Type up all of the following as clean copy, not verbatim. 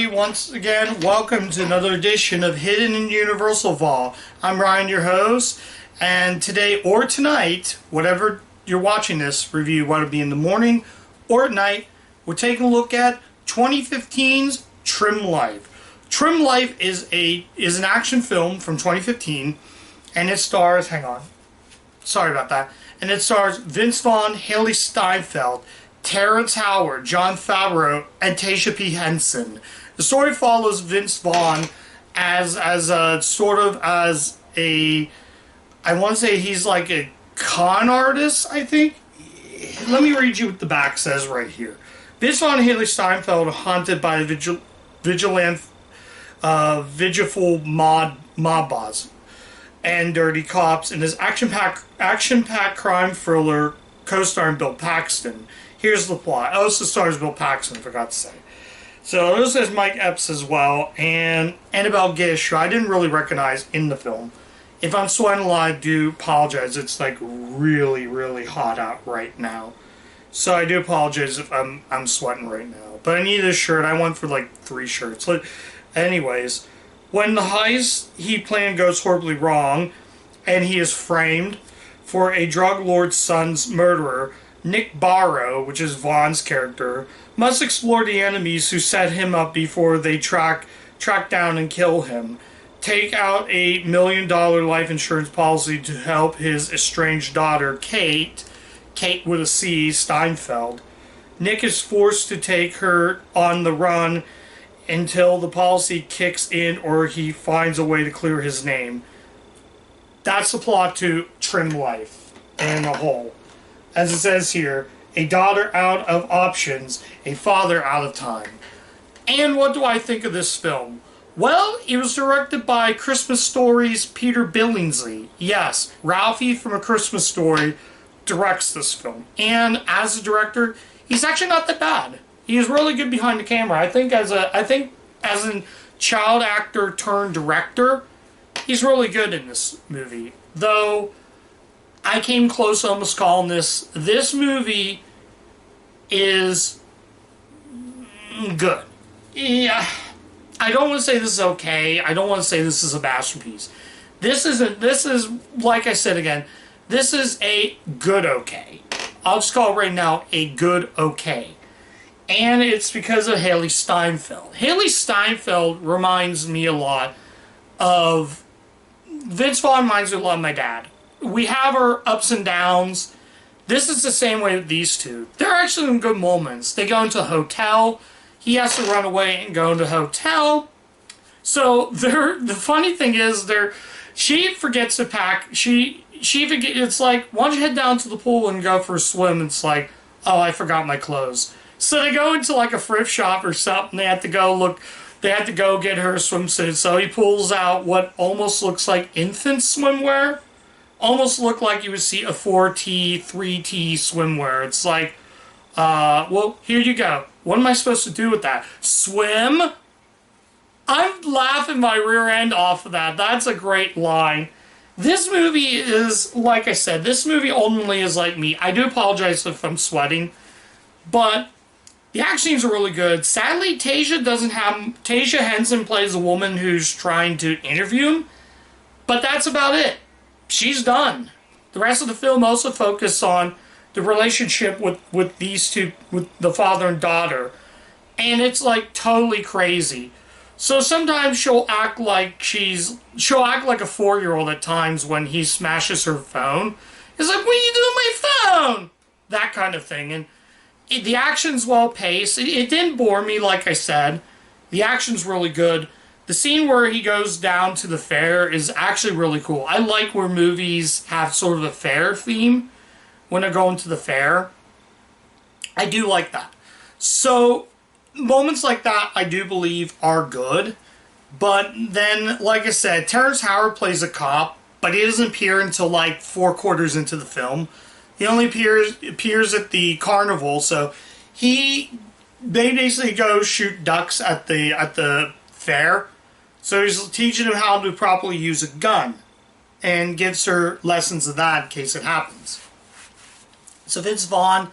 everybody, once again, welcome to another edition of Hidden in Universal Vault. I'm Ryan, your host, and today or tonight, whatever you're watching this review, whether it be in the morning or at night, we're taking a look at 2015's Trim Life. Trim Life is an action film from 2015, and it stars, and it stars Vince Vaughn, Haley Steinfeld, Terrence Howard, Jon Favreau, and Tasia P. Henson. The story follows Vince Vaughn as I want to say he's like a con artist, I think. Let me read you what the back says right here. Vince Vaughn and Haley Steinfeld are haunted by vigilante mob boss and dirty cops in his action-packed crime thriller co-starring Bill Paxton. Here's the plot. Oh, also stars Bill Paxton, I forgot to say. So this is Mike Epps as well, and Annabelle Gish, who I didn't really recognize in the film. If I'm sweating a lot, I do apologize. It's like really, really hot out right now. So I do apologize if I'm sweating right now. But I need a shirt. I went for like 3 shirts. Anyways, when the heist he planned goes horribly wrong, and he is framed for a drug lord's son's murderer, Nick Barrow, which is Vaughn's character, must explore the enemies who set him up before they track down and kill him. Take out a $1 million life insurance policy to help his estranged daughter, Kate with a C, Steinfeld. Nick is forced to take her on the run until the policy kicks in or he finds a way to clear his name. That's the plot to Trim Life in a whole. As it says here, a daughter out of options, a father out of time. And what do I think of this film? Well, it was directed by Christmas Story's Peter Billingsley. Yes, Ralphie from A Christmas Story directs this film. And as a director, he's actually not that bad. He is really good behind the camera. I think as a child actor turned director, he's really good in this movie. Though I came close to almost calling this movie is good. Yeah, I don't want to say this is okay. I don't want to say this is a masterpiece. This is, like I said again, this is a good okay. I'll just call it right now a good okay. And it's because of Haley Steinfeld. Haley Steinfeld reminds me a lot of... Vince Vaughn reminds me a lot of my dad. We have our ups and downs. This is the same way with these two. There are actually some good moments. They go into a hotel. He has to run away and go into a hotel. So the funny thing is, she forgets to pack. It's like, why don't you head down to the pool and go for a swim? It's like, oh, I forgot my clothes. So they go into like a thrift shop or something. They have to go get her a swimsuit. So he pulls out what almost looks like infant swimwear. Almost look like you would see a 4T, 3T swimwear. It's like, well, here you go. What am I supposed to do with that? Swim? I'm laughing my rear end off of that. That's a great line. This movie is, like I said, this movie ultimately is like me. I do apologize if I'm sweating, but the action scenes are really good. Sadly, Tasia Henson plays a woman who's trying to interview him, but that's about it. She's done. The rest of the film also focuses on the relationship with these two, with the father and daughter. And it's like totally crazy. So sometimes she'll act like a 4-year-old at times when he smashes her phone. It's like, what are you doing with my phone? That kind of thing. And the action's well paced. It didn't bore me, like I said. The action's really good. The scene where he goes down to the fair is actually really cool. I like where movies have sort of a fair theme when they're going to the fair. I do like that. So, moments like that I do believe are good. But then, like I said, Terrence Howard plays a cop, but he doesn't appear until like 4 quarters into the film. He only appears at the carnival, so they basically go shoot ducks at the fair. So he's teaching him how to properly use a gun and gives her lessons of that in case it happens. So Vince Vaughn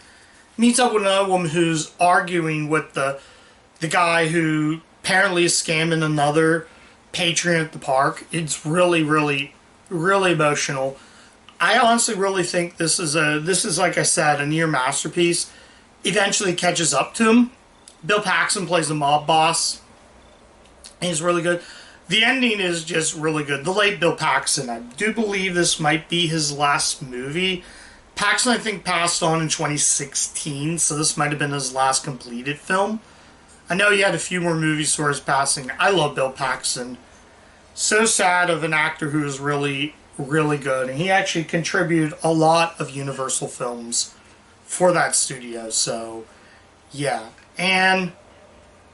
meets up with another woman who's arguing with the guy who apparently is scamming another patron at the park. It's really, really, really emotional. I honestly really think this is like I said, a near masterpiece. Eventually catches up to him. Bill Paxton plays the mob boss. He's really good. The ending is just really good. The late Bill Paxton, I do believe this might be his last movie. Paxton, I think, passed on in 2016, so this might have been his last completed film. I know he had a few more movies for his passing. I love Bill Paxton. So sad of an actor who is really, really good. And he actually contributed a lot of Universal films for that studio. So, yeah. And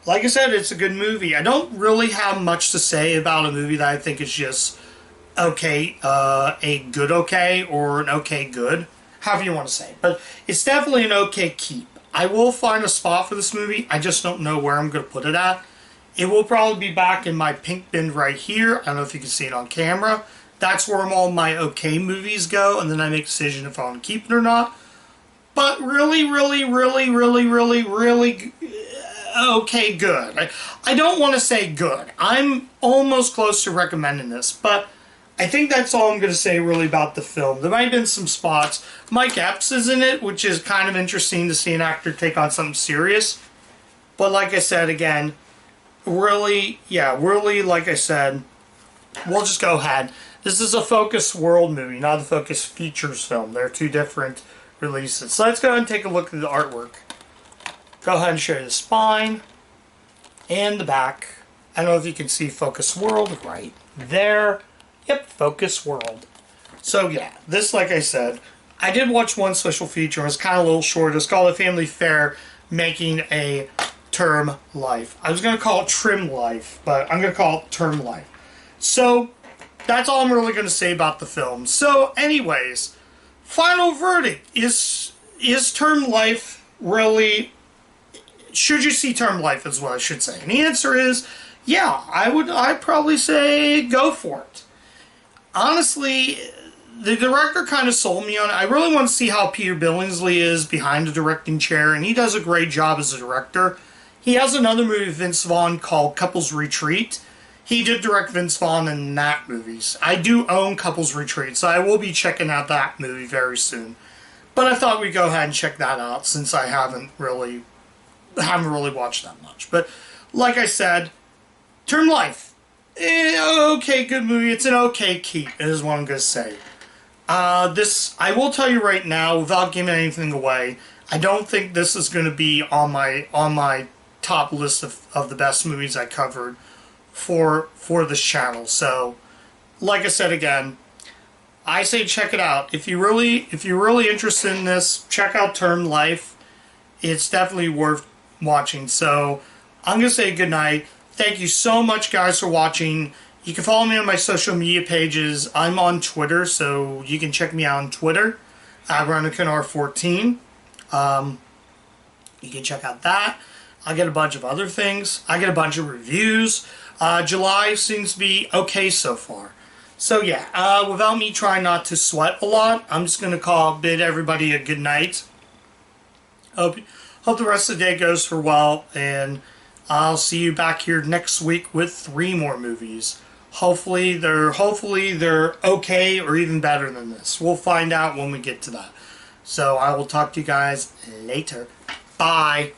like I said, it's a good movie. I don't really have much to say about a movie that I think is just okay, a good okay, or an okay good, however you want to say it. But it's definitely an okay keep. I will find a spot for this movie. I just don't know where I'm going to put it at. It will probably be back in my pink bin right here. I don't know if you can see it on camera. That's where all my okay movies go, and then I make a decision if I want to keep it or not. But really, really, really, really, really, really okay good. I don't want to say good. I'm almost close to recommending this, but I think that's all I'm going to say really about the film. There might have been some spots. Mike Epps is in it, which is kind of interesting to see an actor take on something serious. But like I said, again, really, like I said, we'll just go ahead. This is a Focus World movie, not a Focus Features film. They're two different releases. So let's go ahead and take a look at the artwork. Go ahead and show you the spine and the back. I don't know if you can see Focus World right there. Yep, Focus World. So yeah, this, like I said, I did watch one special feature. It was kind of a little short. It's called A Family Fair Making a Term Life. I was going to call it Trim Life, but I'm going to call it Term Life. So that's all I'm really going to say about the film. So anyways, final verdict. Is Term Life really... Should you see Term Life is what I should say. And the answer is, yeah, I'd probably say go for it. Honestly, the director kind of sold me on it. I really want to see how Peter Billingsley is behind the directing chair, and he does a great job as a director. He has another movie with Vince Vaughn called Couples Retreat. He did direct Vince Vaughn in that movie. I do own Couples Retreat, so I will be checking out that movie very soon. But I thought we'd go ahead and check that out since I haven't really watched that much. But like I said, Term Life. Okay, good movie. It's an okay keep, is what I'm going to say. I will tell you right now, without giving anything away, I don't think this is going to be on my top list of the best movies I covered for this channel. So, like I said again, I say check it out. If you're really interested in this, check out Term Life. It's definitely worth watching. So, I'm going to say goodnight. Thank you so much, guys, for watching. You can follow me on my social media pages. I'm on Twitter, so you can check me out on Twitter at RonnaKenR14. You can check out that. I get a bunch of other things. I get a bunch of reviews. July seems to be okay so far. So yeah, without me trying not to sweat a lot, I'm just going to bid everybody a good night. Hope the rest of the day goes for well, and I'll see you back here next week with 3 more movies. Hopefully they're okay or even better than this. We'll find out when we get to that. So I will talk to you guys later. Bye.